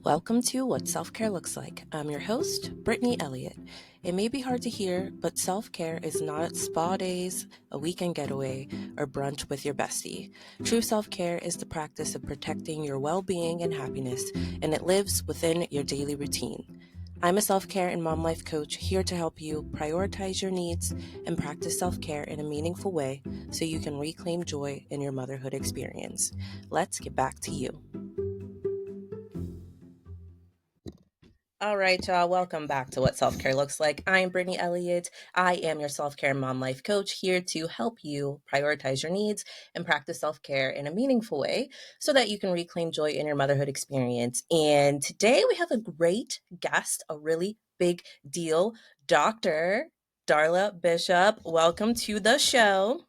Welcome to What Self-Care Looks Like. I'm your host, Brittany Elliott. It may be hard to hear, but self-care is not spa days, a weekend getaway, or brunch with your bestie. True self-care is the practice of protecting your well-being and happiness, and it lives within your daily routine. I'm a self-care and mom life coach here to help you prioritize your needs and practice self-care in a meaningful way so you can reclaim joy in your motherhood experience. Let's get back to you. All right, y'all. Welcome back to What Self-Care Looks Like. I'm Brittany Elliott. I am your self-care mom life coach here to help you prioritize your needs and practice self-care in a meaningful way so that you can reclaim joy in your motherhood experience. And today we have a great guest, a really big deal, Dr. Darla Bishop. Welcome to the show.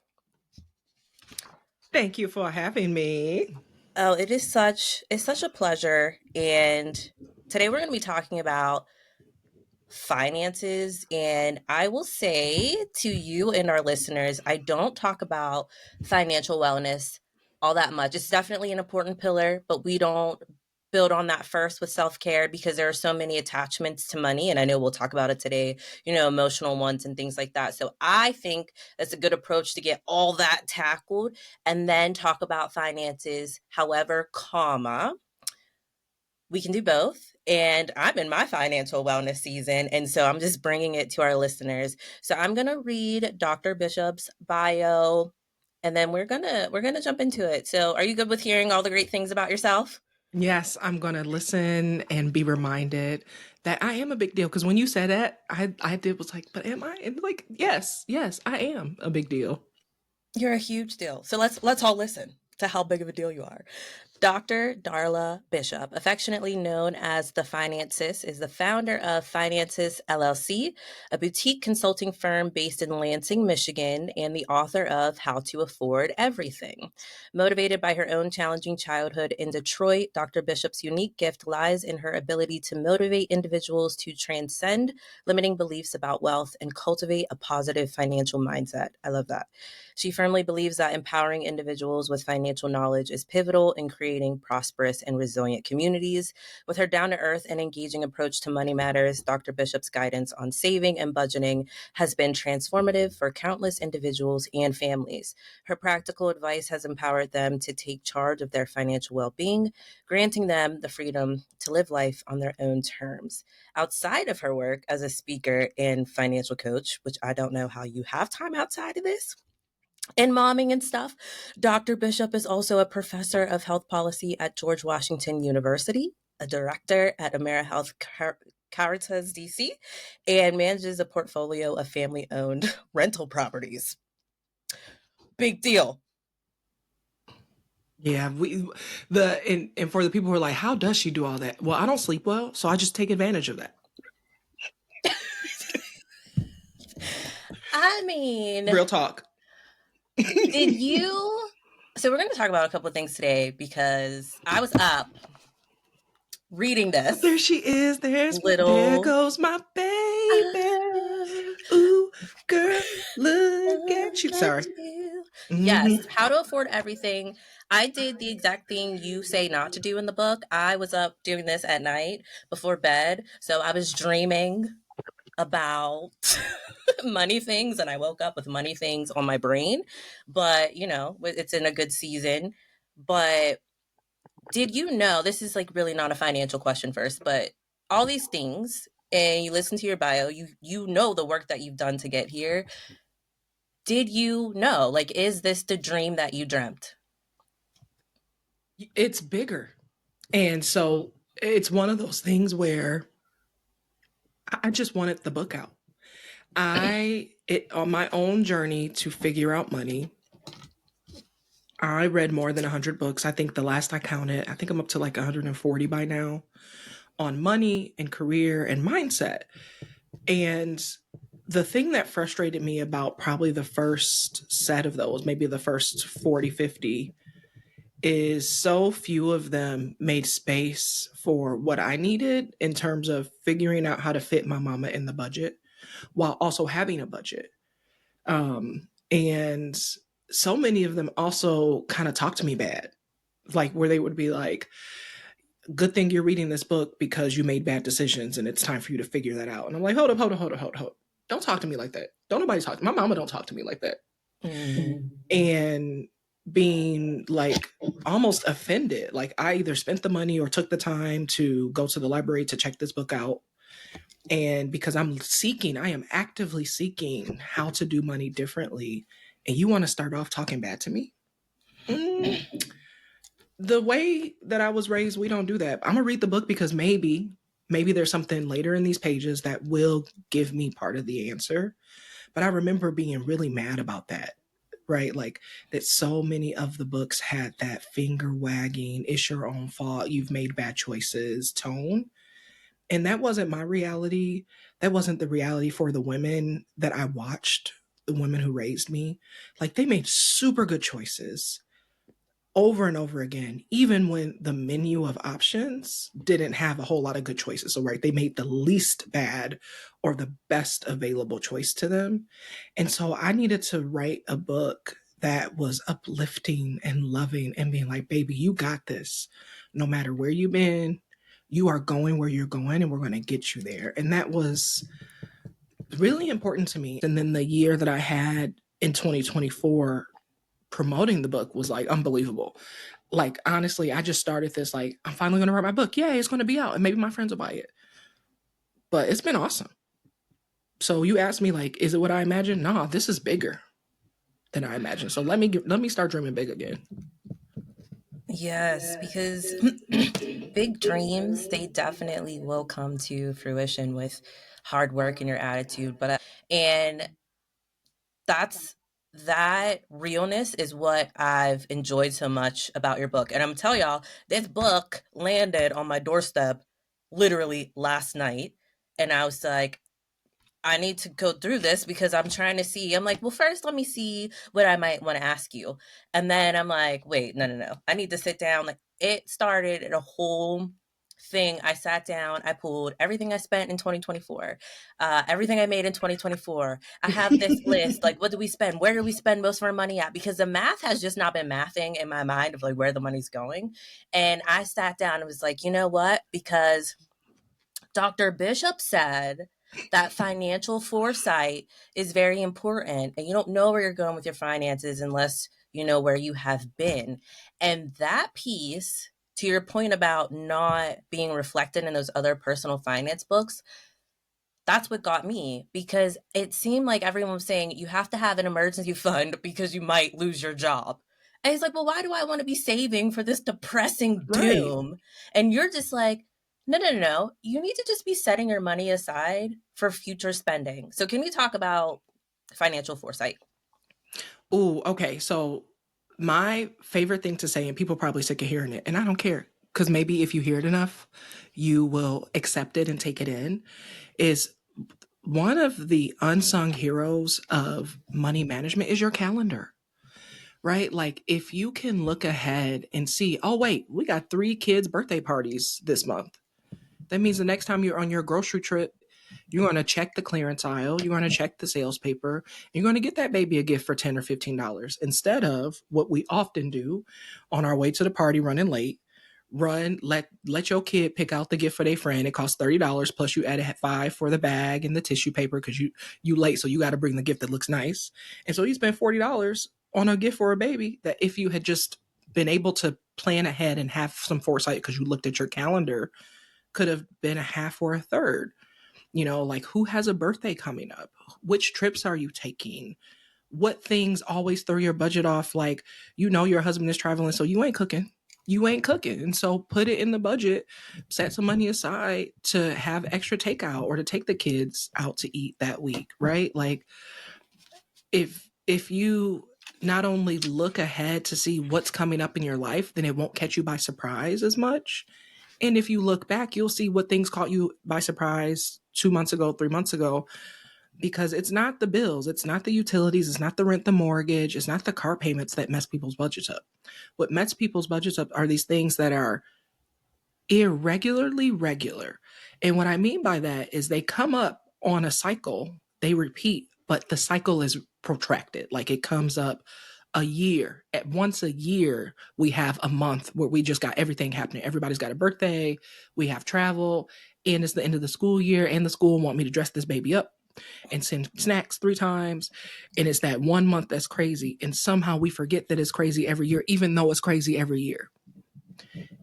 Thank you for having me. Oh, it's such a pleasure. And today we're going to be talking about finances. And I will say to you and our listeners, I don't talk about financial wellness all that much. It's definitely an important pillar, but we don't build on that first with self-care because there are so many attachments to money. And I know we'll talk about it today, emotional ones and things like that. So I think that's a good approach to get all that tackled and then talk about finances. However, we can do both. And I'm in my financial wellness season. And so I'm just bringing it to our listeners. So I'm going to read Dr. Bishop's bio and then we're going to jump into it. So are you good with hearing all the great things about yourself? Yes, I'm going to listen and be reminded that I am a big deal. Because when you said that, I did was like, but am I? And like, yes, I am a big deal. You're a huge deal. So let's all listen to how big of a deal you are. Dr. Darla Bishop, affectionately known as the FinanSis, is the founder of FinanSis LLC, a boutique consulting firm based in Lansing, Michigan, and the author of How to Afford Everything. Motivated by her own challenging childhood in Detroit, Dr. Bishop's unique gift lies in her ability to motivate individuals to transcend limiting beliefs about wealth and cultivate a positive financial mindset. I love that. She firmly believes that empowering individuals with financial knowledge is pivotal in creating prosperous and resilient communities. With her down-to-earth and engaging approach to money matters, Dr. Bishop's guidance on saving and budgeting has been transformative for countless individuals and families. Her practical advice has empowered them to take charge of their financial well-being, granting them the freedom to live life on their own terms. Outside of her work as a speaker and financial coach, which I don't know how you have time outside of this, and momming and stuff, Dr. Bishop is also a professor of health policy at George Washington University, a director at AmeriHealth Caritas DC, and manages a portfolio of family-owned rental properties. Big deal. Yeah, and for the people who are like, how does she do all that? Well, I don't sleep well, so I just take advantage of that. I mean, Real talk. did you? So we're going to talk about a couple of things today because I was up reading this. There she is. There goes my baby. Ooh, girl, look at you. Sorry. Yes, Mm-hmm. How to Afford Everything. I did the exact thing you say not to do in the book. I was up doing this at night before bed. So I was dreaming about money things and I woke up with money things on my brain. But, it's in a good season. But did you know, this is like really not a financial question first, but all these things, and you listen to your bio, you know the work that you've done to get here. Did you know, like, is this the dream that you dreamt? It's bigger. And so it's one of those things where I just wanted the book out. On my own journey to figure out money, I read more than 100 books. I think the last I counted, I think I'm up to like 140 by now on money and career and mindset. And the thing that frustrated me about probably the first set of those, maybe the first 40, 50, is so few of them made space for what I needed in terms of figuring out how to fit my mama in the budget while also having a budget. And so many of them also kind of talk to me bad, like where they would be like, good thing you're reading this book because you made bad decisions and it's time for you to figure that out. And I'm like, hold up, hold up, hold up, hold up, hold up. Don't talk to me like that. Don't nobody talk to me. My mama don't talk to me like that. Mm. And being like almost offended. Like I either spent the money or took the time to go to the library to check this book out. And because I am actively seeking how to do money differently. And you want to start off talking bad to me? Mm, the way that I was raised, we don't do that. I'm gonna read the book because maybe there's something later in these pages that will give me part of the answer. But I remember being really mad about that, right? Like that so many of the books had that finger wagging, it's your own fault, you've made bad choices tone. And that wasn't my reality. That wasn't the reality for the women that I watched, the women who raised me. Like they made super good choices over and over again, even when the menu of options didn't have a whole lot of good choices. So, right, they made the least bad or the best available choice to them. And so I needed to write a book that was uplifting and loving and being like, baby, you got this. No matter where you've been, you are going where you're going and we're going to get you there. And that was really important to me. And then the year that I had in 2024 promoting the book was like unbelievable. Like honestly, I just started this like I'm finally going to write my book. Yay, it's going to be out and maybe my friends will buy it. But it's been awesome. So you asked me like is it what I imagined? Nah, this is bigger than I imagined. So let me start dreaming big again. Yes, because big dreams, they definitely will come to fruition with hard work and your attitude. And that's that realness is what I've enjoyed so much about your book. And I'm telling y'all, this book landed on my doorstep literally last night. And I was like, I need to go through this because I'm trying to see. I'm like, well, first, let me see what I might want to ask you. And then I'm like, wait, no, no, no. I need to sit down. Like, it started a whole thing. I sat down, I pulled everything I spent in 2024, everything I made in 2024. I have this list. Like, what do we spend? Where do we spend most of our money at? Because the math has just not been mathing in my mind of like where the money's going. And I sat down and was like, you know what? Because Dr. Bishop said that financial foresight is very important, and you don't know where you're going with your finances unless you know where you have been. And that piece, to your point about not being reflected in those other personal finance books, that's what got me because it seemed like everyone was saying you have to have an emergency fund because you might lose your job. And he's like, well, why do I want to be saving for this depressing Right. doom? And you're just like, no, no, no, no. You need to just be setting your money aside for future spending. So, can we talk about financial foresight? Ooh, okay. So my favorite thing to say, and people probably sick of hearing it, and I don't care, because maybe if you hear it enough, you will accept it and take it in, is one of the unsung heroes of money management is your calendar, right? Like if you can look ahead and see, oh, wait, we got 3 kids' birthday parties this month. That means the next time you're on your grocery trip, you're going to check the clearance aisle, you're going to check the sales paper, and you're going to get that baby a gift for $10 or $15 instead of what we often do on our way to the party running late. Let your kid pick out the gift for their friend. It costs $30 plus you add a 5 for the bag and the tissue paper because you late, so you got to bring the gift that looks nice. And so you spend $40 on a gift for a baby that if you had just been able to plan ahead and have some foresight because you looked at your calendar, could have been a half or a third. Like who has a birthday coming up? Which trips are you taking? What things always throw your budget off? Like, your husband is traveling, so you ain't cooking. You ain't cooking. And so put it in the budget, set some money aside to have extra takeout or to take the kids out to eat that week, right? Like if you not only look ahead to see what's coming up in your life, then it won't catch you by surprise as much. And if you look back, you'll see what things caught you by surprise 2 months ago, 3 months ago, because it's not the bills, it's not the utilities, it's not the rent, the mortgage, it's not the car payments that mess people's budgets up. What mess people's budgets up are these things that are irregularly regular. And what I mean by that is they come up on a cycle, they repeat, but the cycle is protracted. Like it comes up a year. At once a year, we have a month where we just got everything happening. Everybody's got a birthday, we have travel, and it's the end of the school year, and the school want me to dress this baby up and send snacks 3 times. And it's that 1 month that's crazy. And somehow we forget that it's crazy every year, even though it's crazy every year.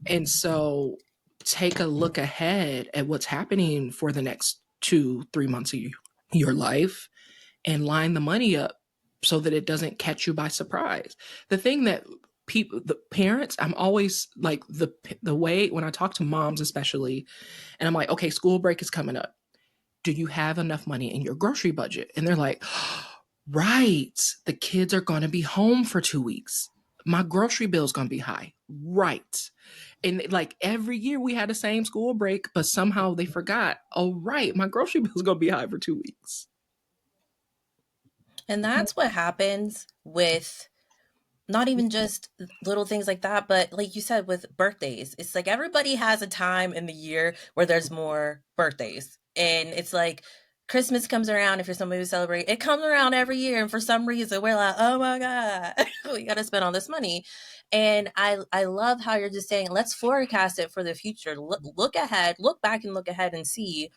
And so take a look ahead at what's happening for the next 2, 3 months of your life and line the money up so that it doesn't catch you by surprise. The thing that people, the parents, I'm always like the way when I talk to moms especially, and I'm like, okay, school break is coming up. Do you have enough money in your grocery budget? And they're like, right, the kids are going to be home for 2 weeks. My grocery bill is going to be high. Right. And like every year we had the same school break, but somehow they forgot, oh, right, my grocery bill is going to be high for 2 weeks. And that's what happens with not even just little things like that, but like you said, with birthdays. It's like everybody has a time in the year where there's more birthdays. And it's like Christmas comes around, if you're somebody who celebrate, it comes around every year. And for some reason, we're like, oh my God, we got to spend all this money. And I love how you're just saying, let's forecast it for the future. Look ahead, look back and look ahead and see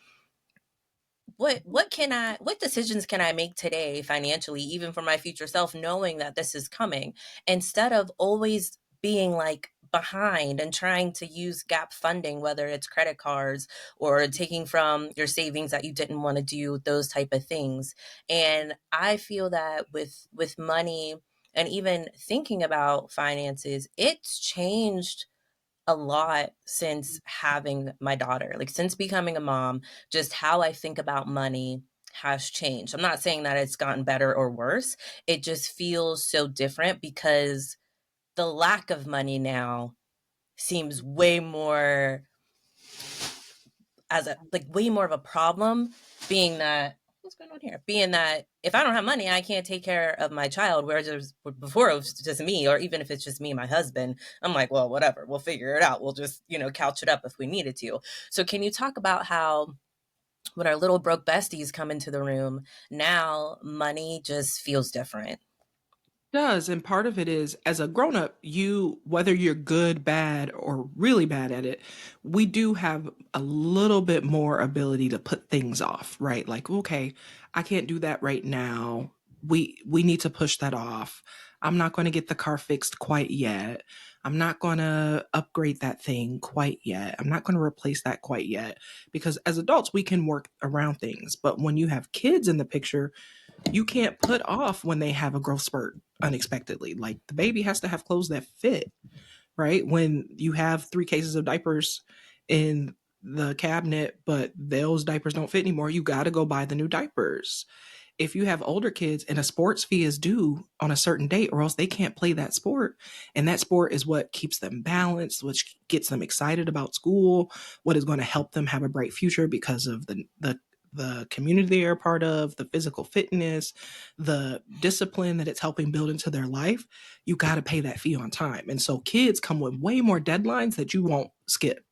what decisions can I make today financially, even for my future self, knowing that this is coming, instead of always being like behind and trying to use gap funding, whether it's credit cards or taking from your savings that you didn't want to do, those type of things. And I feel that with money and even thinking about finances, it's changed a lot since having my daughter. Like since becoming a mom, just how I think about money has changed. I'm not saying that it's gotten better or worse. It just feels so different because the lack of money now seems way more as a like way more of a problem, being that what's going on here, being that if I don't have money I can't take care of my child, whereas before it was just me, or even if it's just me and my husband, I'm like, well, whatever, we'll figure it out, we'll just couch it up if we needed to. So can you talk about how when our little broke besties come into the room now, money just feels different? Does, and part of it is as a grown up, you, whether you're good, bad, or really bad at it, we do have a little bit more ability to put things off, right? Like, okay, I can't do that right now. We need to push that off. I'm not going to get the car fixed quite yet. I'm not going to upgrade that thing quite yet. I'm not going to replace that quite yet, because as adults we can work around things, but when you have kids in the picture, you can't put off when they have a growth spurt unexpectedly. Like the baby has to have clothes that fit, right? When you have 3 cases of diapers in the cabinet, but those diapers don't fit anymore, you got to go buy the new diapers. If you have older kids and a sports fee is due on a certain date, or else they can't play that sport, and that sport is what keeps them balanced, which gets them excited about school, what is going to help them have a bright future because of the community they are a part of, the physical fitness, the discipline that it's helping build into their life, you got to pay that fee on time. And so kids come with way more deadlines that you won't skip.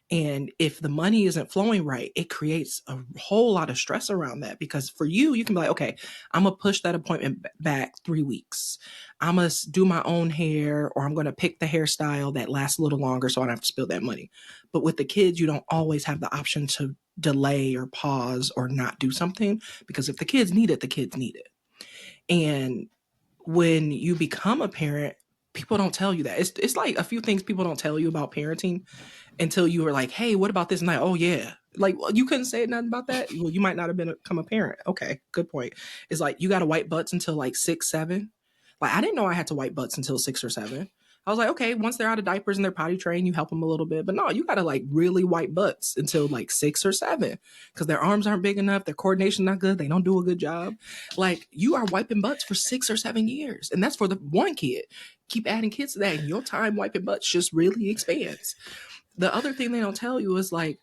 And if the money isn't flowing right, it creates a whole lot of stress around that, because for you, you can be like, okay, I'm going to push that appointment back 3 weeks. I'm going to do my own hair, or I'm going to pick the hairstyle that lasts a little longer so I don't have to spill that money. But with the kids, you don't always have the option to delay or pause or not do something, because if the kids need it, the kids need it. And when you become a parent, people don't tell you that. It's like a few things people don't tell you about parenting until you were like, hey, what about this? And like, oh yeah. Like, well, you couldn't say nothing about that. Well, you might not have become a parent. Okay, good point. It's like you got to wipe butts until like 6, 7. Like I didn't know I had to wipe butts until 6 or 7. I was like, okay, once they're out of diapers and they're potty trained, you help them a little bit. But no, you got to like really wipe butts until like 6 or 7, because their arms aren't big enough, their coordination's not good, they don't do a good job. Like you are wiping butts for 6 or 7 years, and that's for the one kid. Keep adding kids to that, and your time wiping butts just really expands. The other thing they don't tell you is like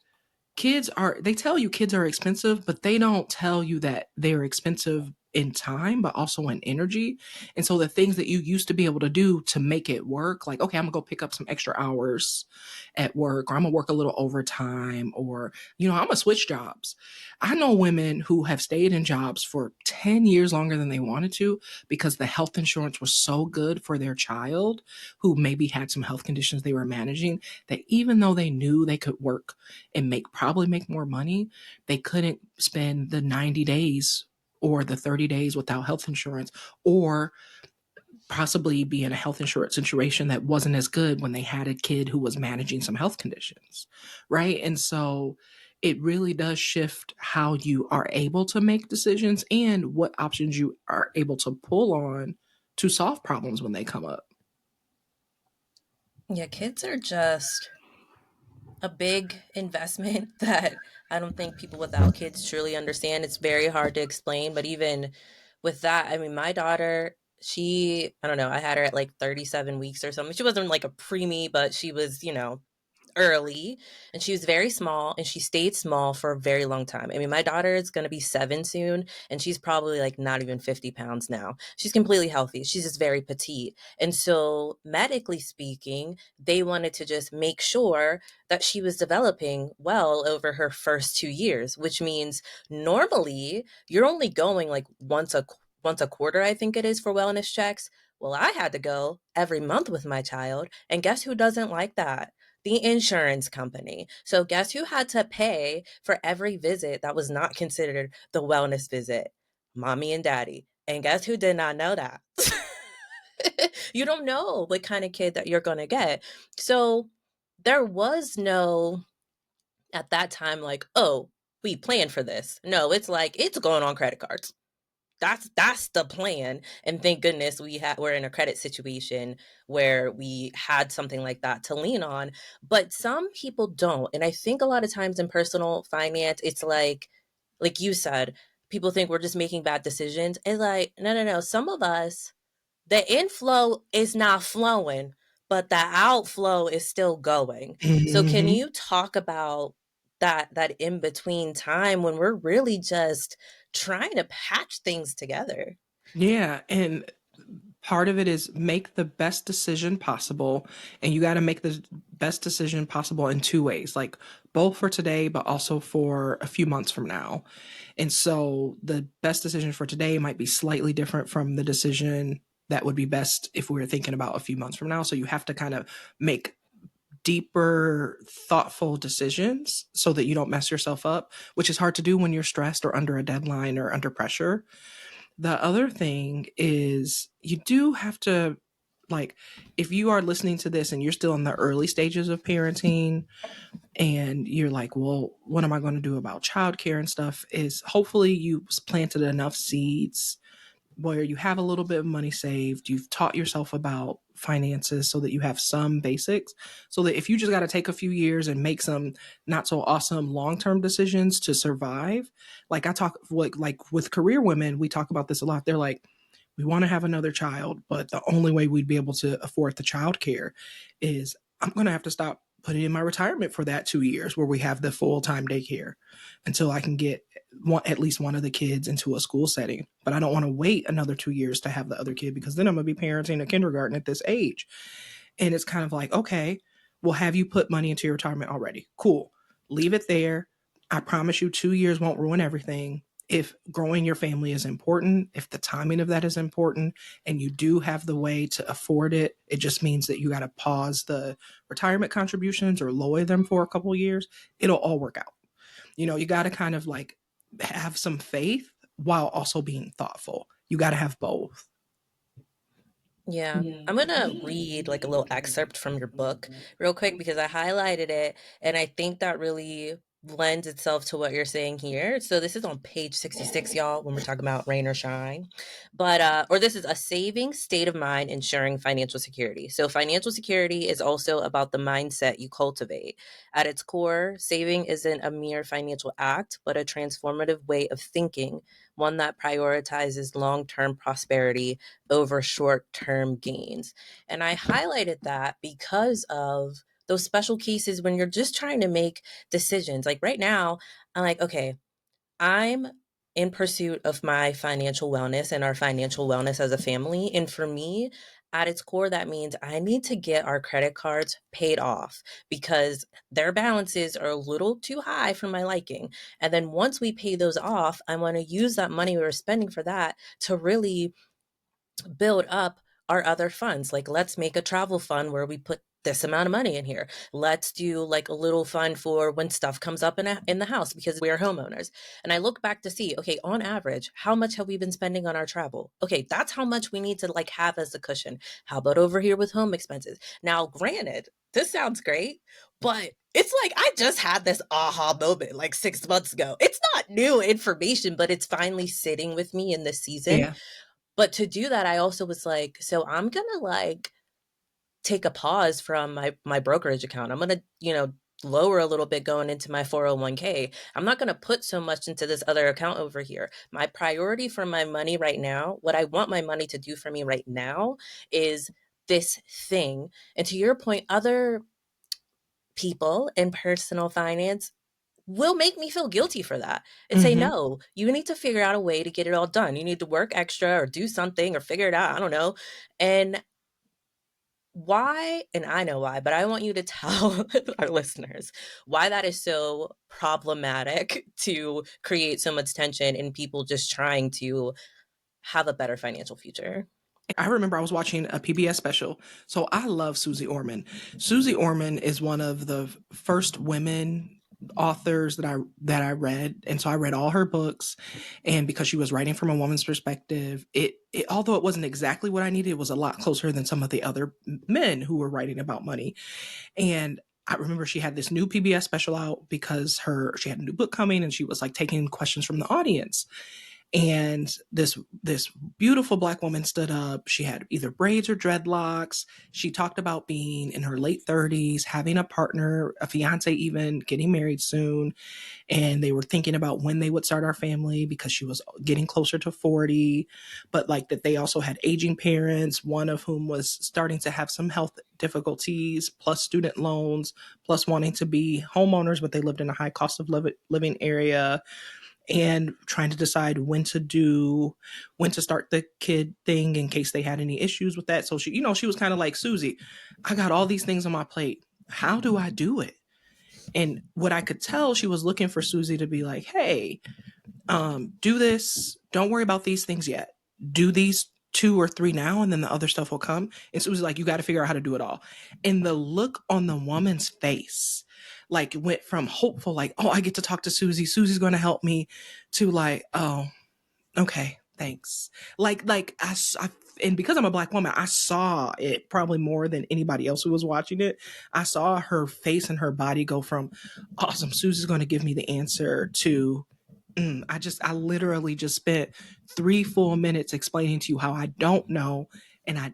they tell you kids are expensive, but they don't tell you that they're expensive in time, but also in energy. And so the things that you used to be able to do to make it work, like, okay, I'm gonna go pick up some extra hours at work, or I'm gonna work a little overtime, or, I'm gonna switch jobs. I know women who have stayed in jobs for 10 years longer than they wanted to because the health insurance was so good for their child who maybe had some health conditions they were managing, that even though they knew they could work and probably make more money, they couldn't spend the 90 days or the 30 days without health insurance, or possibly be in a health insurance situation that wasn't as good when they had a kid who was managing some health conditions, right? And so it really does shift how you are able to make decisions and what options you are able to pull on to solve problems when they come up. Yeah, kids are just a big investment that I don't think people without kids truly understand. It's very hard to explain, but even with that, I mean, my daughter, I don't know, I had her at like 37 weeks or something. She wasn't like a preemie, but she was, early, and she was very small, and she stayed small for a very long time. I mean, my daughter is going to be 7 soon, and she's probably like not even 50 pounds now. She's completely healthy. She's just very petite. And so, medically speaking, they wanted to just make sure that she was developing well over her first 2 years, which means normally you're only going like once a quarter, I think it is, for wellness checks. Well, I had to go every month with my child, and guess who doesn't like that? The insurance company. So guess who had to pay for every visit that was not considered the wellness visit? Mommy and daddy. And guess who did not know that? You don't know what kind of kid that you're going to get. So there was no, at that time, like, oh, we planned for this. No, it's like, it's going on credit cards. That's the plan, and thank goodness we're in a credit situation where we had something like that to lean on. But some people don't, and I think a lot of times in personal finance, it's like you said, people think we're just making bad decisions. It's like, no, no, no, some of us, the inflow is not flowing, but the outflow is still going. So can Hmm. you talk about that in between time when we're really just trying to patch things together? Yeah. And part of it is make the best decision possible. And you got to make the best decision possible in two ways, like both for today, but also for a few months from now. And so the best decision for today might be slightly different from the decision that would be best if we were thinking about a few months from now. So you have to kind of make deeper, thoughtful decisions so that you don't mess yourself up, which is hard to do when you're stressed or under a deadline or under pressure. The other thing is you do have to, like, if you are listening to this and you're still in the early stages of parenting and you're like, well, what am I going to do about childcare and stuff, is hopefully you planted enough seeds where you have a little bit of money saved, you've taught yourself about finances so that you have some basics, so that if you just got to take a few years and make some not so awesome long-term decisions to survive. Like I talk, like with career women, we talk about this a lot. They're like, we want to have another child, but the only way we'd be able to afford the child care is I'm going to have to stop putting in my retirement for that 2 years where we have the full-time daycare until I can get at least one of the kids into a school setting. But I don't want to wait another 2 years to have the other kid because then I'm going to be parenting a kindergarten at this age. And it's kind of like, okay, well, have you put money into your retirement already? Cool. Leave it there. I promise you 2 years won't ruin everything. If growing your family is important, if the timing of that is important, and you do have the way to afford it, it just means that you got to pause the retirement contributions or lower them for a couple of years. It'll all work out. You got to kind of like have some faith while also being thoughtful. You got to have both. Yeah. I'm going to read like a little excerpt from your book real quick because I highlighted it, and I think that really lends itself to what you're saying here. So this is on page 66, y'all, when we're talking about rain or shine. But or this is a saving state of mind ensuring financial security. So financial security is also about the mindset you cultivate. At its core, saving isn't a mere financial act, but a transformative way of thinking, one that prioritizes long-term prosperity over short term gains. And I highlighted that because of those special cases when you're just trying to make decisions. Like right now, I'm like, okay, I'm in pursuit of my financial wellness and our financial wellness as a family. And for me, at its core, that means I need to get our credit cards paid off because their balances are a little too high for my liking. And then once we pay those off, I want to use that money we were spending for that to really build up our other funds. Like, let's make a travel fund where we put this amount of money in here. Let's do like a little fund for when stuff comes up in the house because we are homeowners. And I look back to see, okay, on average, how much have we been spending on our travel? Okay, that's how much we need to like have as a cushion. How about over here with home expenses? Now, granted, this sounds great, but it's like I just had this aha moment like 6 months ago. It's not new information, but it's finally sitting with me in this season. Yeah. But to do that, I also was like, so I'm gonna like take a pause from my brokerage account. I'm gonna, lower a little bit going into my 401k. I'm not gonna put so much into this other account over here. My priority for my money right now, what I want my money to do for me right now is this thing. And to your point, other people in personal finance will make me feel guilty for that and say, Mm-hmm. no, you need to figure out a way to get it all done. You need to work extra or do something or figure it out. I don't know. And why, and I know why, but I want you to tell our listeners why that is so problematic to create so much tension in people just trying to have a better financial future. I remember I was watching a PBS special. So I love Susie Orman. Susie Orman is one of the first women authors that I read, and so I read all her books. And because she was writing from a woman's perspective, it although it wasn't exactly what I needed, it was a lot closer than some of the other men who were writing about money. And I remember she had this new PBS special out because she had a new book coming, and she was like taking questions from the audience. And this beautiful black woman stood up. She had either braids or dreadlocks. She talked about being in her late 30s, having a partner, a fiance, even getting married soon. And they were thinking about when they would start our family because she was getting closer to 40. But like that, they also had aging parents, one of whom was starting to have some health difficulties, plus student loans, plus wanting to be homeowners, but they lived in a high cost of living area, and trying to decide when to start the kid thing in case they had any issues with that. So she was kind of like, Susie, I got all these things on my plate. How do I do it? And what I could tell, she was looking for Susie to be like, hey, do this. Don't worry about these things yet. Do these two or three now, and then the other stuff will come. And so it was like, you got to figure out how to do it all. And the look on the woman's face, like, went from hopeful, like, oh, I get to talk to Susie. Susie's going to help me, to like, oh, okay, thanks. And because I'm a black woman, I saw it probably more than anybody else who was watching it. I saw her face and her body go from, awesome, Susie's going to give me the answer, to, I literally just spent 3 full minutes explaining to you how I don't know. And I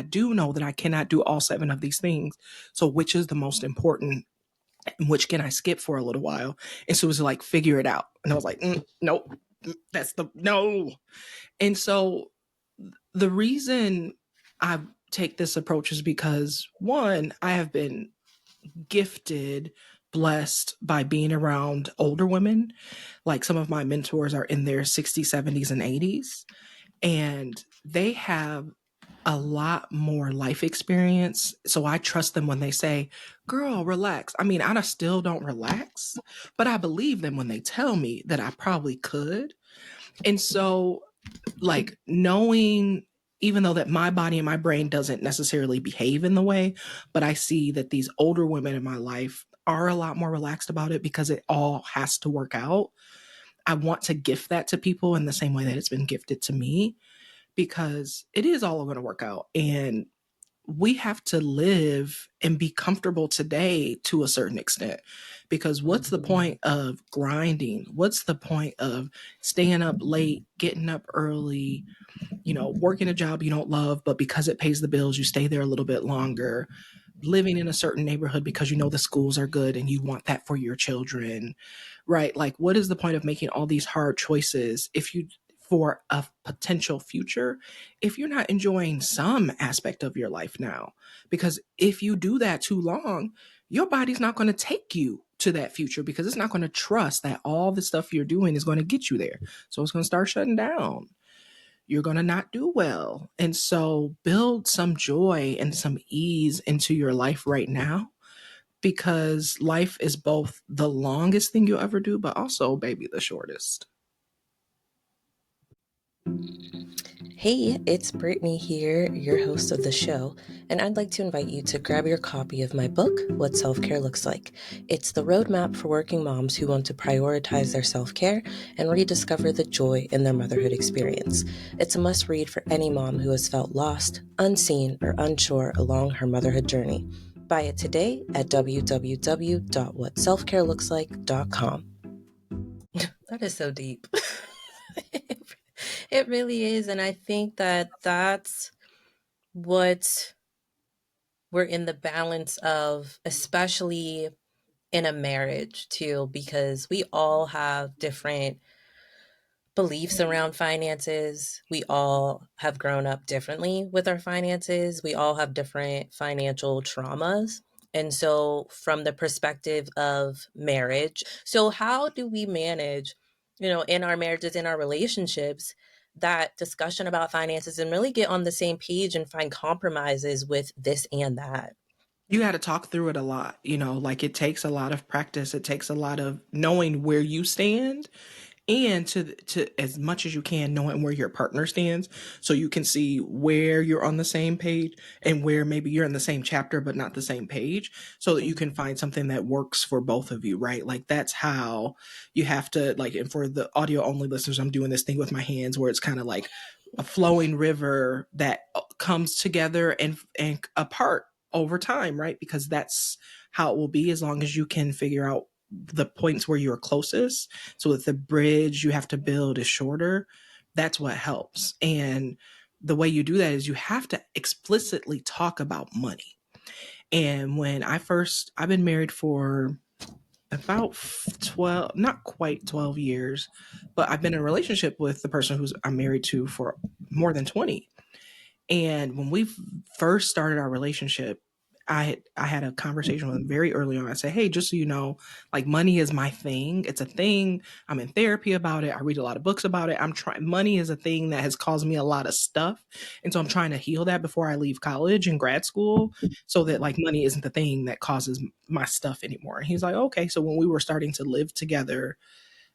do know that I cannot do all 7 of these things. So which is the most important? And which can I skip for a little while? And so it was like, figure it out. And I was like, nope, that's the no. And so the reason I take this approach is because, one, I have been gifted, blessed by being around older women. Like, some of my mentors are in their 60s, 70s, and 80s, and they have a lot more life experience. So I trust them when they say, girl, relax. I mean, I still don't relax, but I believe them when they tell me that I probably could. And so, like, knowing, even though that my body and my brain doesn't necessarily behave in the way, but I see that these older women in my life are a lot more relaxed about it because it all has to work out. I want to gift that to people in the same way that it's been gifted to me, because it is all going to work out. And we have to live and be comfortable today to a certain extent, because what's the point of grinding? What's the point of staying up late, getting up early, working a job you don't love, but because it pays the bills, you stay there a little bit longer, living in a certain neighborhood because the schools are good and you want that for your children, right? Like, what is the point of making all these hard choices for a potential future, if you're not enjoying some aspect of your life now? Because if you do that too long, your body's not going to take you to that future because it's not going to trust that all the stuff you're doing is going to get you there. So it's going to start shutting down. You're going to not do well. And so build some joy and some ease into your life right now, because life is both the longest thing you'll ever do, but also, baby, the shortest. Hey, it's Brittany here, your host of the show, and I'd like to invite you to grab your copy of my book, What Self-Care Looks Like. It's the roadmap for working moms who want to prioritize their self-care and rediscover the joy in their motherhood experience. It's a must-read for any mom who has felt lost, unseen, or unsure along her motherhood journey. Buy it today at www.whatselfcarelooks.like.com. That is so deep. It really is. And I think that that's what we're in the balance of, especially in a marriage, too, because we all have different beliefs around finances. We all have grown up differently with our finances. We all have different financial traumas. And so, from the perspective of marriage, so how do we manage, in our marriages, in our relationships, that discussion about finances and really get on the same page and find compromises with this and that? You got to talk through it a lot. Like it takes a lot of practice. It takes a lot of knowing where you stand, and to as much as you can knowing where your partner stands, so you can see where you're on the same page and where maybe you're in the same chapter but not the same page, so that you can find something that works for both of you, right? Like that's how you have to, like, and for the audio only listeners, I'm doing this thing with my hands where it's kind of like a flowing river that comes together and apart over time, right? Because that's how it will be, as long as you can figure out the points where you're closest, so that the bridge you have to build is shorter. That's what helps. And the way you do that is you have to explicitly talk about money. And I've been married for about 12, not quite 12 years, but I've been in a relationship with the person who's I'm married to for more than 20. And when we first started our relationship, I had a conversation with him very early on. I said, "Hey, just so you know, like money is my thing. It's a thing. I'm in therapy about it. I read a lot of books about it. I'm trying. Money is a thing that has caused me a lot of stuff, and so I'm trying to heal that before I leave college and grad school, so that like money isn't the thing that causes my stuff anymore." And he's like, "Okay." So when we were starting to live together,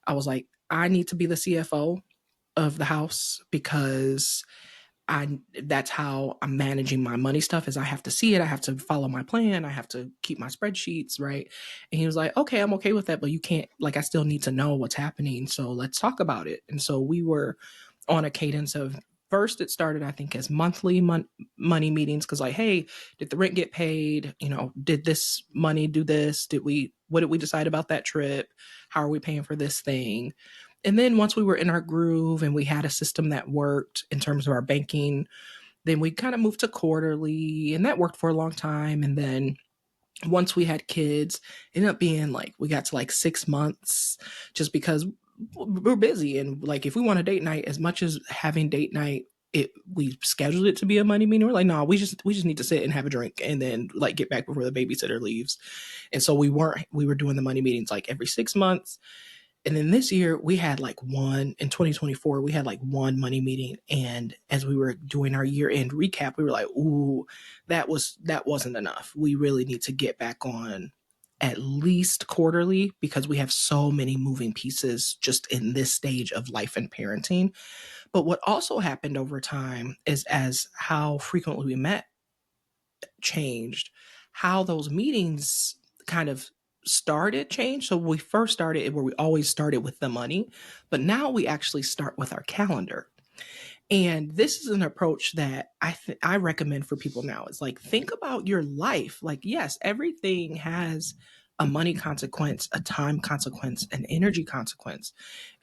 I was like, "I need to be the CFO of the house, because that's how I'm managing my money stuff, is I have to see it. I have to follow my plan. I have to keep my spreadsheets, right?" And he was like, "Okay, I'm okay with that, but you can't, like, I still need to know what's happening. So let's talk about it." And so we were on a cadence of, first it started, I think, as monthly money meetings. Cause like, hey, did the rent get paid? Did this money do this? What did we decide about that trip? How are we paying for this thing? And then once we were in our groove and we had a system that worked in terms of our banking, then we kind of moved to quarterly, and that worked for a long time. And then once we had kids, it ended up being like we got to like 6 months, just because we're busy. And like if we want a date night, as much as having date night, we scheduled it to be a money meeting. We're like, no, we just need to sit and have a drink and then like get back before the babysitter leaves. And so we were doing the money meetings like every 6 months. And then this year we had like one, in 2024, we had like one money meeting. And as we were doing our year end recap, we were like, ooh, that wasn't enough. We really need to get back on at least quarterly, because we have so many moving pieces just in this stage of life and parenting. But what also happened over time is, as how frequently we met changed, how those meetings kind of started changed. So we first started where we always started with the money, but now we actually start with our calendar. And this is an approach that I recommend for people now. It's like, think about your life. Like, yes, everything has a money consequence, a time consequence, an energy consequence.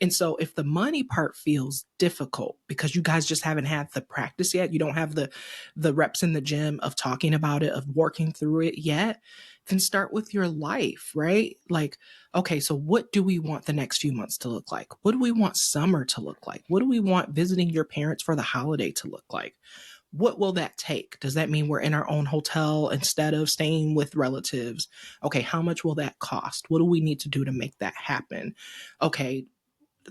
And so if the money part feels difficult because you guys just haven't had the practice yet, you don't have the reps in the gym of talking about it, of working through it yet, then start with your life, right? Like, okay, so what do we want the next few months to look like? What do we want summer to look like? What do we want visiting your parents for the holiday to look like? What will that take? Does that mean we're in our own hotel instead of staying with relatives? Okay, how much will that cost? What do we need to do to make that happen? Okay,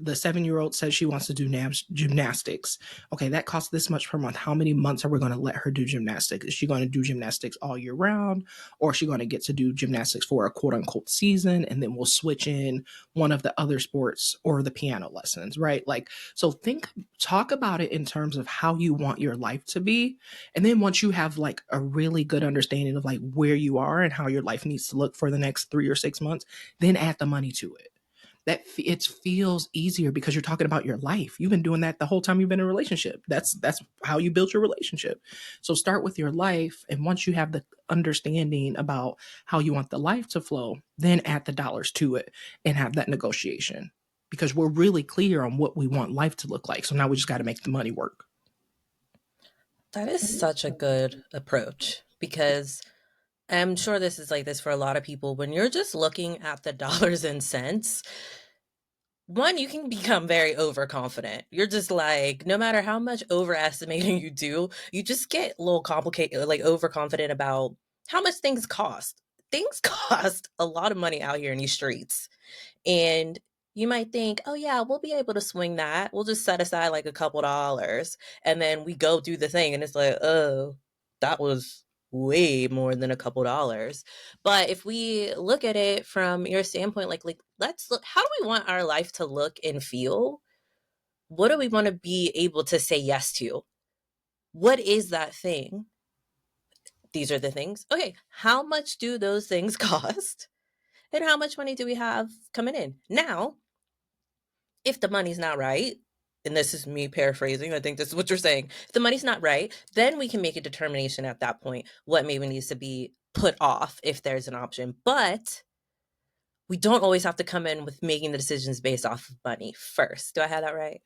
the 7-year-old says she wants to do gymnastics. Okay, that costs this much per month. How many months are we going to let her do gymnastics? Is she going to do gymnastics all year round? Or is she going to get to do gymnastics for a quote unquote season? And then we'll switch in one of the other sports or the piano lessons, right? Like, so talk about it in terms of how you want your life to be. And then once you have like a really good understanding of like where you are and how your life needs to look for the next 3 or 6 months, then add the money to it. It feels easier because you're talking about your life. You've been doing that the whole time you've been in a relationship. That's how you built your relationship. So start with your life, and once you have the understanding about how you want the life to flow, then add the dollars to it and have that negotiation, because we're really clear on what we want life to look like. So now we just got to make the money work. That is such a good approach because I'm sure this is like this for a lot of people. When you're just looking at the dollars and cents, one, you can become very overconfident. You're just like, no matter how much overestimating you do, you just get a little complicated, like overconfident about how much things cost. Things cost a lot of money out here in these streets. And you might think, oh, yeah, we'll be able to swing that. We'll just set aside like a couple dollars and then we go do the thing. And it's like, oh, that was way more than a couple dollars. But if we look at it from your standpoint, like let's look, how do we want our life to look and feel? What do we want to be able to say yes to? What is that thing? These are the things. Okay, how much do those things cost? And how much money do we have coming in? Now, if the money's not right, and this is me paraphrasing, I think this is what you're saying. If the money's not right, then we can make a determination at that point what maybe needs to be put off if there's an option. But we don't always have to come in with making the decisions based off of money first. Do I have that right?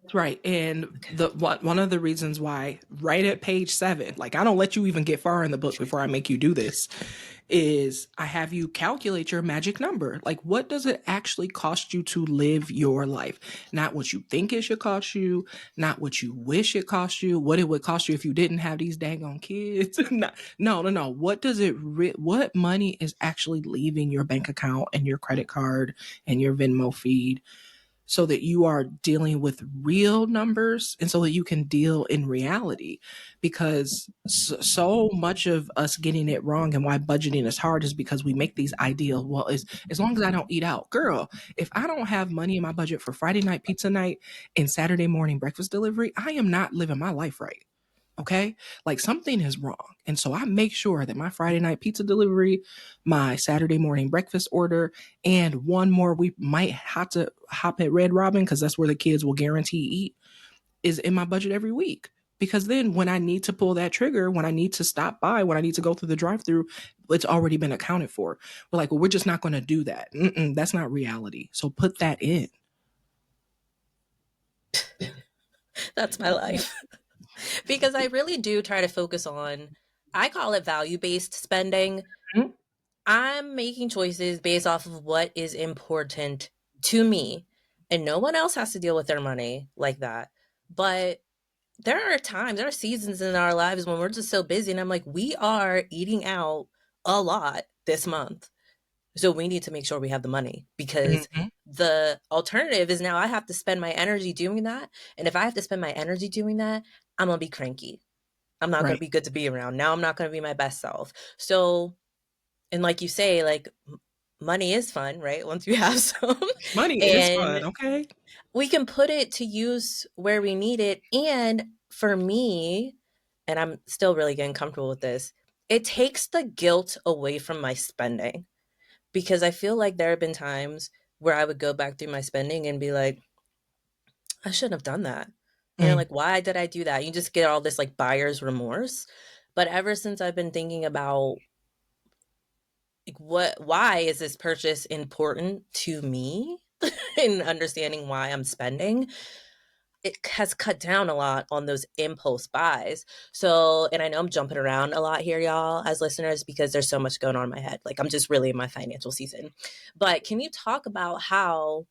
That's right. And Okay. one of the reasons why, right at page 7, like I don't let you even get far in the book before I make you do this, is I have you calculate your magic number. Like, what does it actually cost you to live your life? Not what you think it should cost you, not what you wish it cost you, what it would cost you if you didn't have these daggone kids. No. What money is actually leaving your bank account and your credit card and your Venmo feed, so that you are dealing with real numbers and so that you can deal in reality? Because so much of us getting it wrong and why budgeting is hard is because we make these ideal, well, as long as I don't eat out. Girl, if I don't have money in my budget for Friday night pizza night and Saturday morning breakfast delivery, I am not living my life right. Okay. Like something is wrong. And so I make sure that my Friday night pizza delivery, my Saturday morning breakfast order, and one more we might have to hop at Red Robin because that's where the kids will guarantee eat, is in my budget every week. Because then when I need to pull that trigger, when I need to stop by, when I need to go through the drive through, it's already been accounted for. We're like, well, we're just not going to do that. That's not reality. So put that in. That's my life. Because I really do try to focus on, I call it value based spending. Mhm. I'm making choices based off of what is important to me, and no one else has to deal with their money like that. But there are seasons in our lives when we're just so busy, and I'm like, we are eating out a lot this month. So we need to make sure we have the money because Mhm. the alternative is now I have to spend my energy doing that. And if I have to spend my energy doing that, I'm going to be cranky. I'm not going to Right. be good to be around. Now I'm not going to be my best self. So, and like you say, like money is fun, right? Once you have some, Money is and fun. Okay. we can put it to use where we need it. And for me, and I'm still really getting comfortable with this, it takes the guilt away from my spending because I feel like there have been times where I would go back through my spending and be like, I shouldn't have done that. Mm. Like, why did I do that? You just get all this like buyer's remorse. But ever since I've been thinking about like why is this purchase important to me and understanding why I'm spending, it has cut down a lot on those impulse buys. So, and I know I'm jumping around a lot here, y'all, as listeners, because there's so much going on in my head. Like, I'm just really in my financial season. But can you talk about how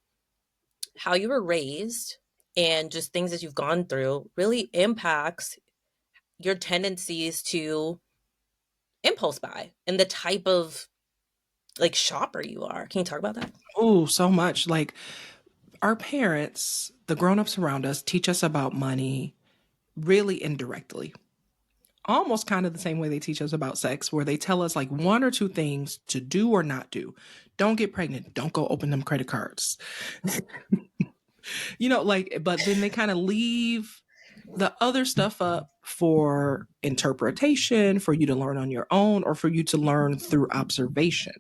you were raised and just things that you've gone through really impacts your tendencies to impulse buy and the type of like shopper you are. Can you talk about that? Oh, so much. Like our parents, the grown-ups around us teach us about money really indirectly. Almost kind of the same way they teach us about sex, where they tell us like one or two things to do or not do. Don't get pregnant. Don't go open them credit cards. Like, but then they kind of leave the other stuff up for interpretation, for you to learn on your own, or for you to learn through observation.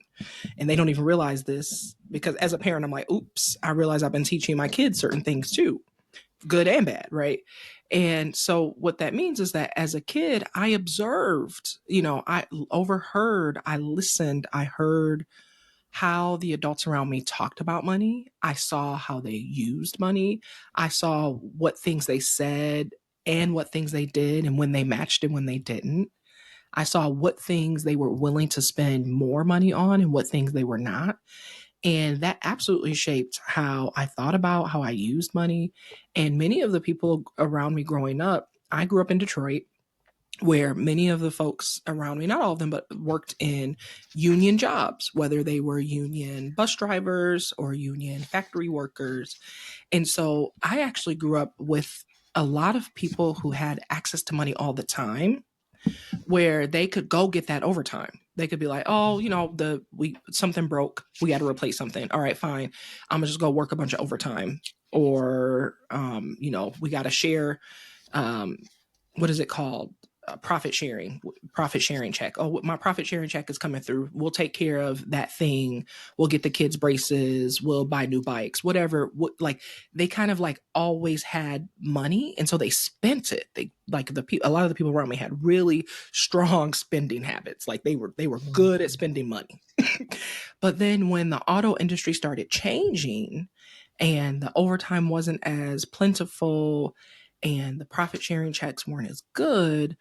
And they don't even realize this because as a parent, I'm like, oops, I realize I've been teaching my kids certain things too, good and bad, right? And so what that means is that as a kid, I observed, I overheard, I listened, I heard how the adults around me talked about money. I saw how they used money. I saw what things they said and what things they did and when they matched and when they didn't. I saw what things they were willing to spend more money on and what things they were not. And that absolutely shaped how I thought about how I used money. And many of the people around me growing up, I grew up in Detroit, where many of the folks around me, not all of them, but worked in union jobs, whether they were union bus drivers or union factory workers. And so I actually grew up with a lot of people who had access to money all the time where they could go get that overtime. They could be like, oh, we something broke, we got to replace something. All right, fine. I'm gonna just go work a bunch of overtime, or we got to share. Um, what is it called? Profit sharing check. Oh, my profit sharing check is coming through. We'll take care of that thing. We'll get the kids braces. We'll buy new bikes, whatever. Like they kind of like always had money. And so they spent it. They like a lot of the people around me had really strong spending habits. Like they were good at spending money. But then when the auto industry started changing and the overtime wasn't as plentiful and the profit sharing checks weren't as good,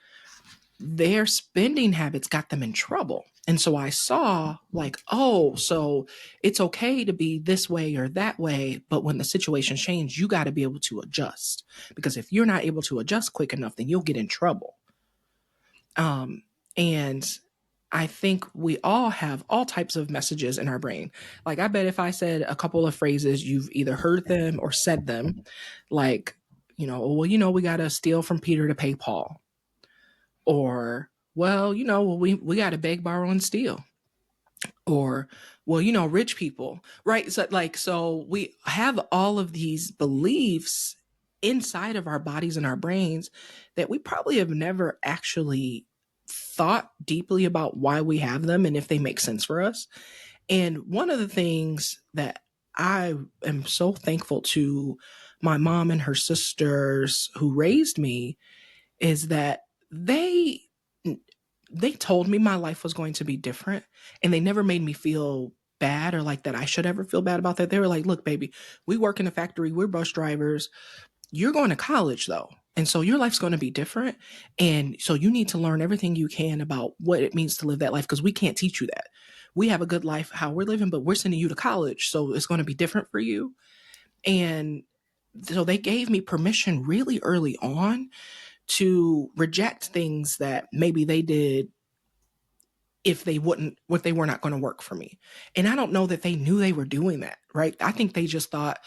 their spending habits got them in trouble. And so I saw, like, oh, so it's okay to be this way or that way, but when the situation changes, you got to be able to adjust. Because if you're not able to adjust quick enough, then you'll get in trouble. And I think we all have all types of messages in our brain. Like, I bet if I said a couple of phrases, you've either heard them or said them, like, well, we got to steal from Peter to pay Paul. Or, well, we got to beg, borrow, and steal. Or, well, rich people, right? So we have all of these beliefs inside of our bodies and our brains that we probably have never actually thought deeply about why we have them and if they make sense for us. And one of the things that I am so thankful to my mom and her sisters who raised me is that they told me my life was going to be different, and they never made me feel bad or like that I should ever feel bad about that. They were like, look, baby, we work in a factory, we're bus drivers. You're going to college though. And so your life's going to be different. And so you need to learn everything you can about what it means to live that life because we can't teach you that. We have a good life how we're living, but we're sending you to college. So it's going to be different for you. And so they gave me permission really early on to reject things that maybe they did if they wouldn't what they were not going to work for me. And I don't know that they knew they were doing that, right? I think they just thought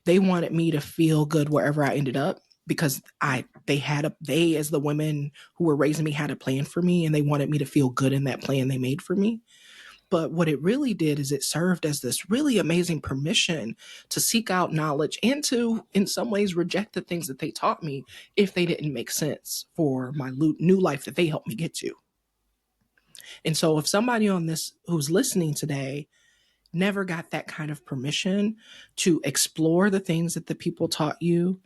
they wanted me to feel good wherever I ended up because they as the women who were raising me had a plan for me and they wanted me to feel good in that plan they made for me. But what it really did is it served as this really amazing permission to seek out knowledge and to, in some ways, reject the things that they taught me if they didn't make sense for my new life that they helped me get to. And so, if somebody on this who's listening today never got that kind of permission to explore the things that the people taught you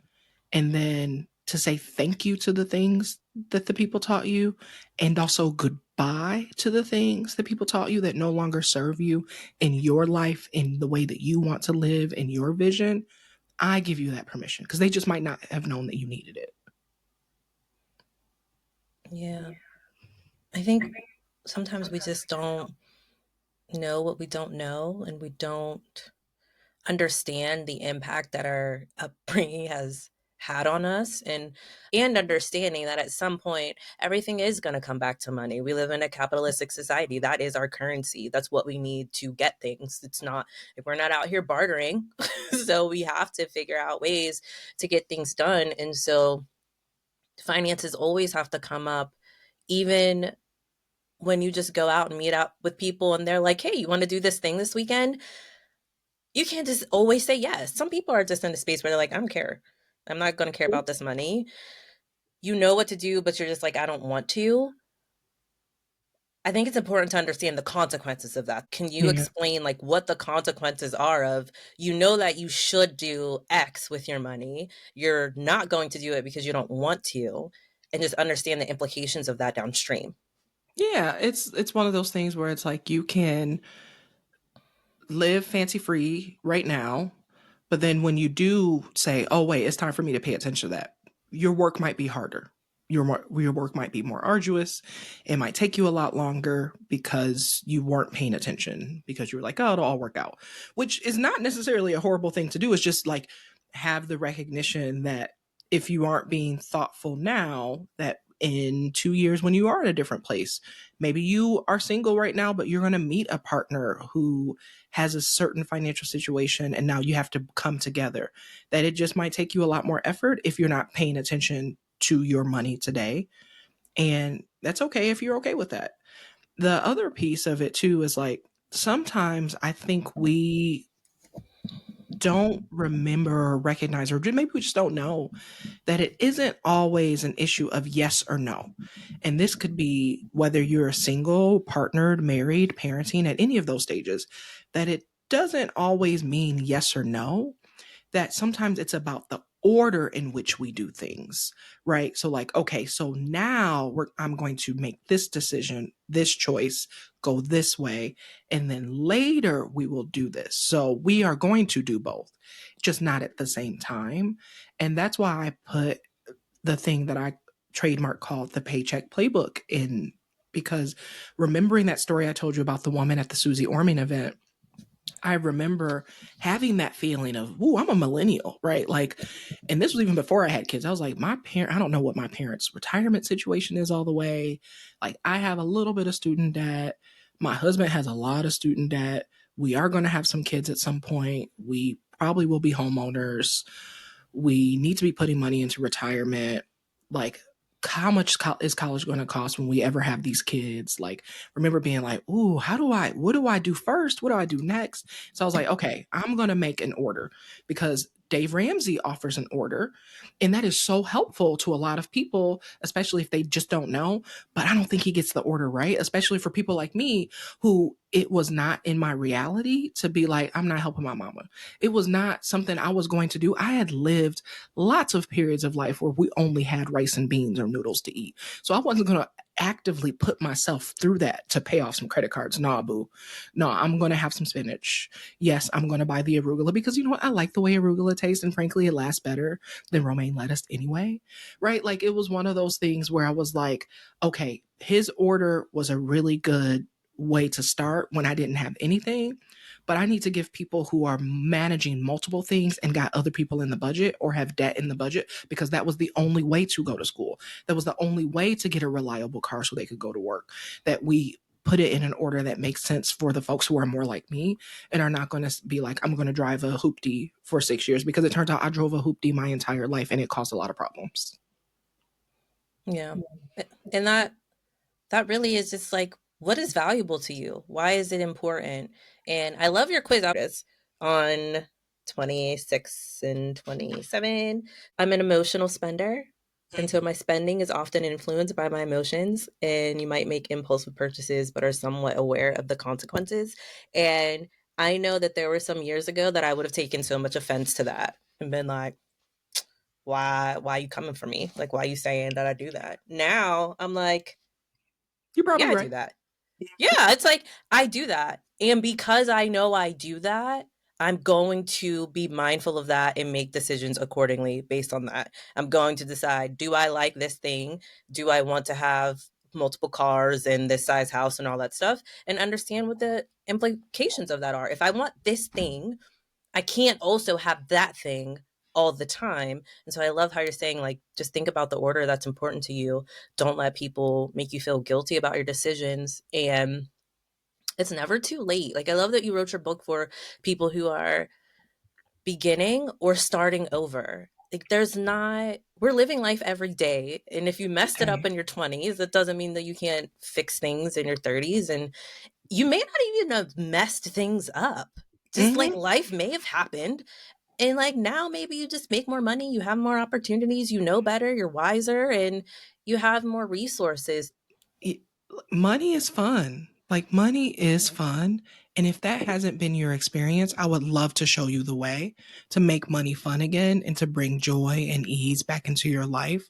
and then to say thank you to the things that the people taught you and also goodbye to the things that people taught you that no longer serve you in your life in the way that you want to live in your vision, I give you that permission because they just might not have known that you needed it. Yeah. I think sometimes we just don't know what we don't know, and we don't understand the impact that our upbringing has had on us, and understanding that at some point everything is going to come back to money. We live in a capitalistic society. That is our currency. That's what we need to get things. It's not, if we're not out here bartering. So we have to figure out ways to get things done. And so finances always have to come up, even when you just go out and meet up with people and they're like, hey, you want to do this thing this weekend? You can't just always say yes. Some people are just in a space where they're like, I don't care. I'm not going to care about this money. You know what to do, but you're just like, I don't want to. I think it's important to understand the consequences of that. Can you Yeah. explain like what the consequences are of, you know, that you should do X with your money. You're not going to do it because you don't want to, and just understand the implications of that downstream. Yeah, it's one of those things where it's like you can live fancy free right now, but then when you do say, "Oh wait, it's time for me to pay attention to that," your work might be harder. Your work might be more arduous. It might take you a lot longer because you weren't paying attention because you were like, "Oh, it'll all work out," which is not necessarily a horrible thing to do. It's just like have the recognition that if you aren't being thoughtful now, that in 2 years when you are in a different place, maybe you are single right now, but you're going to meet a partner who has a certain financial situation and now you have to come together, that it just might take you a lot more effort if you're not paying attention to your money today. And that's okay if you're okay with that. The other piece of it too is like sometimes I think we don't remember or recognize, or maybe we just don't know that it isn't always an issue of yes or no. And this could be whether you're single, partnered, married, parenting, at any of those stages, that it doesn't always mean yes or no, that sometimes it's about the order in which we do things, right? So, like, okay, so now I'm going to make this decision, this choice, go this way, and then later we will do this. So, we are going to do both, just not at the same time. And that's why I put the thing that I trademark called the paycheck playbook in, because remembering that story I told you about the woman at the Susie Orman event, I remember having that feeling of, ooh, I'm a millennial, right? Like, and this was even before I had kids. I was like, I don't know what my parents' retirement situation is all the way. Like, I have a little bit of student debt. My husband has a lot of student debt. We are going to have some kids at some point. We probably will be homeowners. We need to be putting money into retirement. Like, how much is college going to cost when we ever have these kids? Like, remember being like, ooh, what do I do first? What do I do next? So I was like, okay, I'm going to make an order because Dave Ramsey offers an order. And that is so helpful to a lot of people, especially if they just don't know. But I don't think he gets the order right, especially for people like me who it was not in my reality to be like, I'm not helping my mama. It was not something I was going to do. I had lived lots of periods of life where we only had rice and beans or noodles to eat. So I wasn't going to actively put myself through that to pay off some credit cards. Nah, boo. No, I'm going to have some spinach. Yes, I'm going to buy the arugula because you know what? I like the way arugula tastes. And frankly, it lasts better than romaine lettuce anyway. Right? Like it was one of those things where I was like, okay, his order was a really good way to start when I didn't have anything. But I need to give people who are managing multiple things and got other people in the budget or have debt in the budget, because that was the only way to go to school. That was the only way to get a reliable car so they could go to work. That we put it in an order that makes sense for the folks who are more like me and are not going to be like, I'm going to drive a hoopty for 6 years, because it turns out I drove a hoopty my entire life and it caused a lot of problems. Yeah. And that really is just like, what is valuable to you? Why is it important? And I love your quiz on 26 and 27. I'm an emotional spender. And so my spending is often influenced by my emotions. And you might make impulsive purchases, but are somewhat aware of the consequences. And I know that there were some years ago that I would have taken so much offense to that and been like, why are you coming for me? Like, why are you saying that I do that? Now I'm like, You're yeah, probably I do right. that. Yeah, it's like I do that. And because I know I do that, I'm going to be mindful of that and make decisions accordingly based on that. I'm going to decide, do I like this thing? Do I want to have multiple cars and this size house and all that stuff? And understand what the implications of that are. If I want this thing, I can't also have that thing all the time. And so I love how you're saying, like, just think about the order that's important to you. Don't let people make you feel guilty about your decisions. And it's never too late. Like, I love that you wrote your book for people who are beginning or starting over. Like, there's not, we're living life every day. And if you messed it up Okay. in your 20s, that doesn't mean that you can't fix things in your 30s. And you may not even have messed things up. Just like Mm-hmm. life may have happened. And like now, maybe you just make more money, you have more opportunities, you know better, you're wiser, and you have more resources. Money is fun. Like, money is fun. And if that hasn't been your experience, I would love to show you the way to make money fun again and to bring joy and ease back into your life.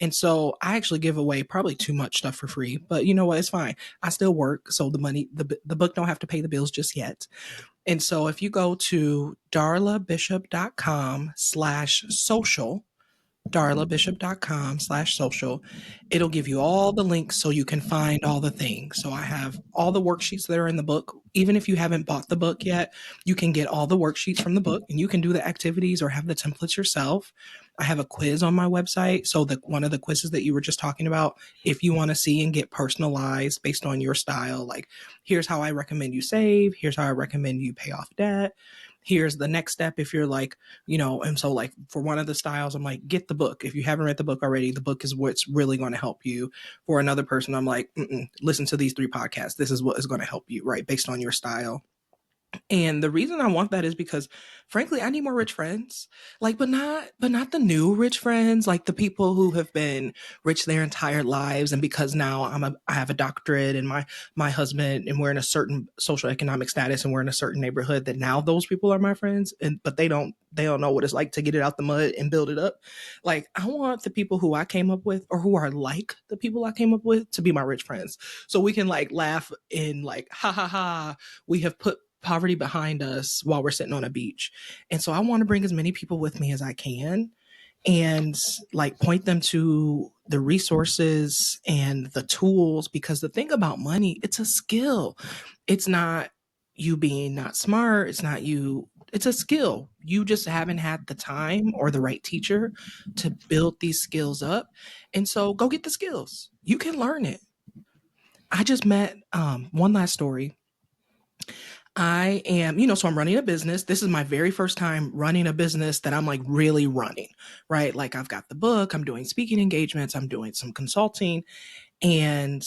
And so I actually give away probably too much stuff for free, but you know what? It's fine. I still work. So the money, the book don't have to pay the bills just yet. And so if you go to darlabishop.com/social, darlabishop.com/social. It'll give you all the links so you can find all the things. So I have all the worksheets that are in the book. Even if you haven't bought the book yet, you can get all the worksheets from the book and you can do the activities or have the templates yourself. I have a quiz on my website. So the one of the quizzes that you were just talking about, if you want to see and get personalized based on your style, like here's how I recommend you save, here's how I recommend you pay off debt. Here's the next step if you're like, and so like for one of the styles, I'm like, get the book. If you haven't read the book already, the book is what's really going to help you. For another person, I'm like, listen to these 3 podcasts. This is what is going to help you, right? Based on your style. And the reason I want that is because frankly, I need more rich friends. Like, but not the new rich friends, like the people who have been rich their entire lives. And because now I have a doctorate and my husband and we're in a certain social economic status and we're in a certain neighborhood, that now those people are my friends. And but they don't know what it's like to get it out the mud and build it up. Like, I want the people who I came up with or who are like the people I came up with to be my rich friends. So we can like laugh in like, ha ha ha, we have put poverty behind us while we're sitting on a beach. And so I want to bring as many people with me as I can and like point them to the resources and the tools, because the thing about money, it's a skill. It's not you being not smart, it's not you, it's a skill. You just haven't had the time or the right teacher to build these skills up. And so go get the skills. You can learn it. I just met one last story. I am, so I'm running a business. This is my very first time running a business that I'm like really running, right? Like, I've got the book, I'm doing speaking engagements, I'm doing some consulting, and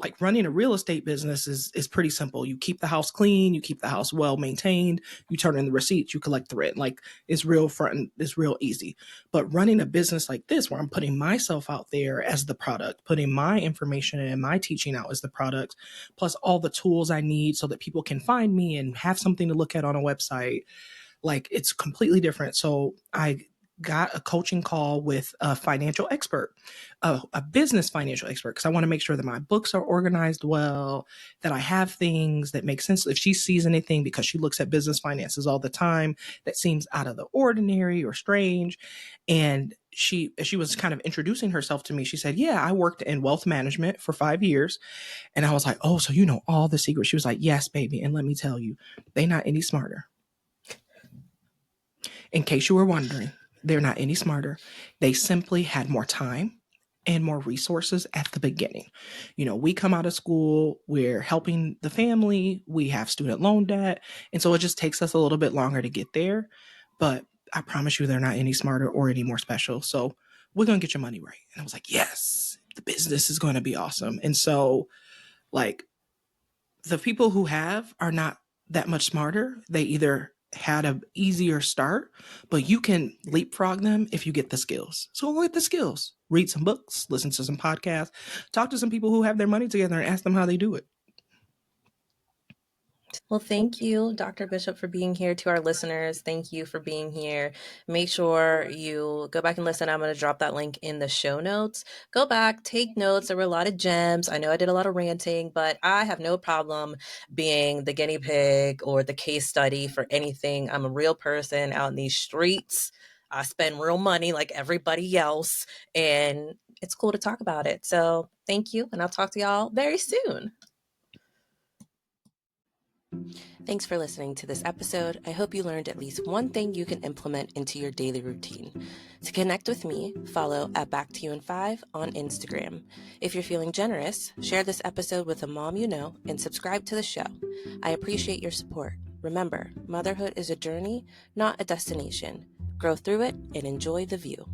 like running a real estate business is pretty simple. You keep the house clean, you keep the house well maintained, you turn in the receipts, you collect the rent. Like, it's real front, it's real easy. But running a business like this, where I'm putting myself out there as the product, putting my information and my teaching out as the product, plus all the tools I need so that people can find me and have something to look at on a website, like, it's completely different. So I got a coaching call with a financial expert, a business financial expert, because I want to make sure that my books are organized well, that I have things that make sense. If she sees anything, because she looks at business finances all the time, that seems out of the ordinary or strange. And as she was kind of introducing herself to me, she said, yeah, I worked in wealth management for 5 years. And I was like, oh, so you know all the secrets. She was like, yes, baby. And let me tell you, they not any smarter. In case you were wondering, they're not any smarter. They simply had more time and more resources at the beginning. We come out of school, we're helping the family, we have student loan debt. And so it just takes us a little bit longer to get there. But I promise you, they're not any smarter or any more special. So we're going to get your money right. And I was like, yes, the business is going to be awesome. And so, like, the people who have are not that much smarter. They either had a easier start, but you can leapfrog them if you get the skills. So go get the skills. Read some books, listen to some podcasts, talk to some people who have their money together and ask them how they do it. Well, thank you, Dr. Bishop, for being here. To our listeners, thank you for being here. Make sure you go back and listen. I'm going to drop that link in the show notes. Go back, take notes. There were a lot of gems. I know I did a lot of ranting, but I have no problem being the guinea pig or the case study for anything. I'm a real person out in these streets. I spend real money like everybody else, and it's cool to talk about it. So thank you, and I'll talk to y'all very soon. Thanks for listening to this episode. I hope you learned at least one thing you can implement into your daily routine. To connect with me, follow at Back to You in 5 on Instagram. If you're feeling generous, share this episode with a mom you know and subscribe to the show. I appreciate your support. Remember, motherhood is a journey, not a destination. Grow through it and enjoy the view.